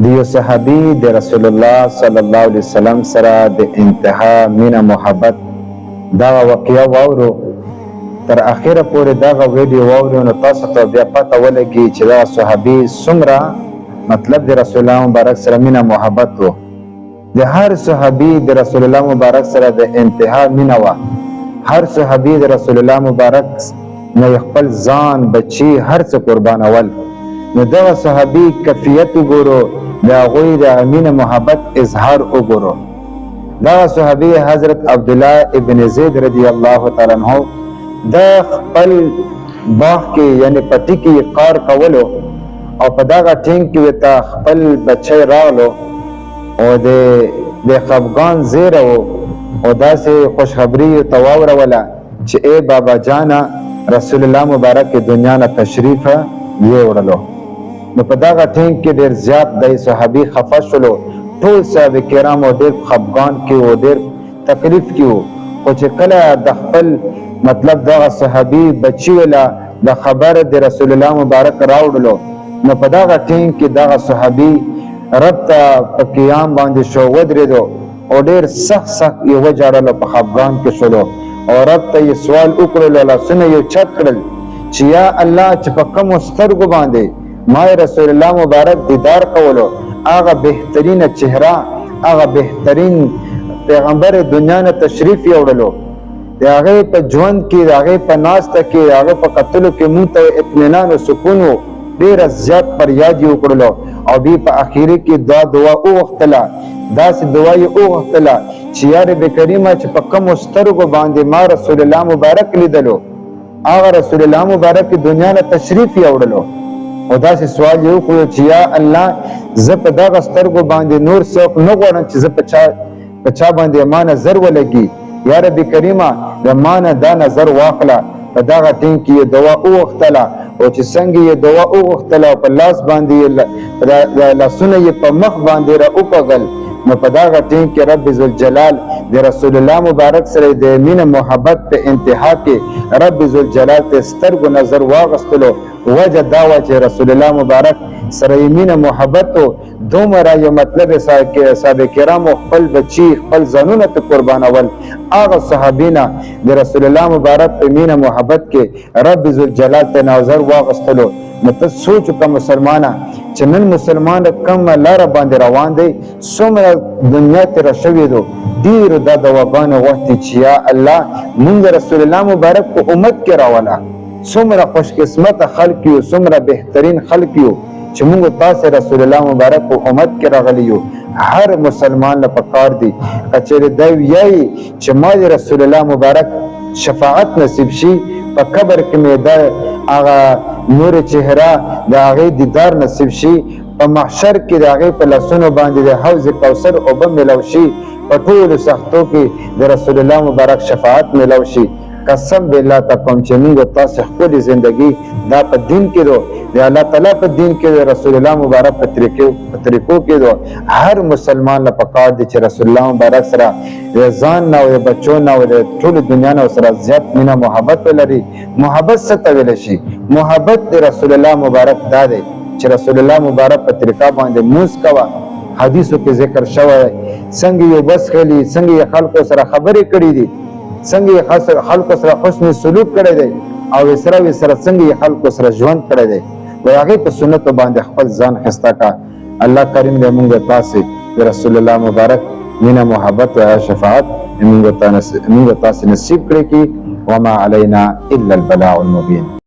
دیو صحابي د رسول الله صلی الله علیه وسلم سره د انتها مینه محبت دا واقعیا واورو تر اخره پورې دا ویډیو واورو نو تاسو ته بیا پته ولګي چې دا صحابي څومره مطلب د رسول الله مبارک سره مینه محبت وو. د هر صحابي د رسول الله مبارک سره د انتها مینه وه. هر صحابي د رسول الله مبارک نه خپل ځان بچي هر څه قربانول. نو دغه صحابي کیفیت وګورو، د هغوی د مینه محبت اظهار وګورو. دغه صحابي حضرت عبدالله ابن زید رضی الله تعالی عنہ د خپل باغ کې یعنی پټي کې کار کولو او په دغه ټینګ کې ورته خپل بچی راغلو او د خفګان زیره و او داسې خوشخبري ورته واوروله چې ای بابا جانا رسول الله مبارک دنیا نه تشریف یوړلو. نو په دغه ټینګ کې ډېر زیات د صحابي خفه شولو. ټول صحابه کرام ډېر خفګان کې و، ډېر تکلیف کې و. خو چې کله د خپل مطلب دغه صحابي بچي ولا د خبر د رسول الله مبارک راوړلو، نو په دغه ټینګ کې دغه صحابي رب ته په قیام باندې شو ودرېدو او ډېر سخت یې وجاړلو، په خفګان کې شولو او رب ته یې سوال وکړلو، لاسونه یې چت کړل چې یا الله چې په کومو سترګو باندې ما رسول الله مبارک دیدار کولو، هغه بهترینه چهره، هغه بهترین پیغمبر دنیا نه تشریف یوړلو، د هغې په ژوند کې، د هغې په ناسته کې، د هغې په کتلو کې مونږ ته اطمینان و سکون و. ډېره زیات فریاد یې وکړلو او بیا په اخري کې دا دعا وغوښتله، داسې دعا یې وغوښتله چې یا رب کریمه چې په کومو سترګو باندې ما رسول الله مبارک لیدلو، هغه رسول الله مبارک دنیا نه تشریف یوړلو. او داسې سوال یې وکړو چې یا الله زه په دغه سترګو باندې نور څوک نه غواړم چې زه په چا باندې ما نظر ولګي، یا رب کریمه د ما نه دا نظر واخله. په دغه ټینګ کې یې دعا وغوښتله او چې څنګه یې دعا وغوښتله او په لاس باندې لاسونه یې په مخ باندې را وکږل، نو په دغه ټینګ کې رب ذوالجلال د رسول الله مبارک سره د مینه محبت په انتها کې رب ذوالجلال ته سترګو نظر واغستلو. وجه دا وه چې رسول الله مبارک سره یې مینه محبت و، دومره یو مطلب صحابه کرامو خپل بچي خپل ځانونه ته قربانول. هغه صحابینه د رسول الله مبارک په مینه محبت کې رب ذوالجلال ته نظر واغستلو. نو ته سوچ وکړه مسلمانه چې نن مسلمان کومه لاره باندې روان دی، څومره دنیا تېره شوې ده، ډېرو دا دعاګانې غوښتي چې یا الله مونږ رسول الله مبارک په امت کې راوله. څومره خوشقسمته خلک یو، څومره بهترین خلک یو چې موږ تاسې رسول الله مبارک په امت کې راغلی یو. هر مسلمان له پکار دی که چېرې دی ویایي چې ما د رسول الله مبارک شفاعت نصیب شي، په قبر کې مې د هغه نور چهره د هغې دیدار نصیب شي، په محشر کې د هغې په لاسونو باندې د حوض کوثر اوبه میلاو شي، په ټولو سختو کې د رسول الله مبارک شفاعت میلاو شي. قسم بالله ته کوم چې موږ تاسې ښکلې زندګي دا په دین کې دو، د الله تعالی په دین کې د رسول الله مبارک په طریقو کې دو. هر مسلمان له پکار دی چې رسول الله مبارک سره د ځان نه او د بچو نه او د ټولو دنیا نه سره زیات مینه محبت ولري. محبت څه ته ویلی شي؟ محبت د رسول الله مبارک دا دی چې رسول الله مبارک په طریقه باندې لمونځ کوه. حدیثو کې ذکر شوی څنګه یو بس خیلي، څنګه یې خلکو سره خبرې کړي دي، څنګه یې خلکو سره حسن سلوک کړی دی او وسره څنګه یې خلکو سره ژوند کړی دی. د هغې په سنتو باندې خپل ځان ښایسته کړه. الله کریم دی موږ تاسې د رسول الله مبارک مینه محبت او شفاعت موږ تاسې نصیب کړی کړي. وما علینا الا البلاغ المبین.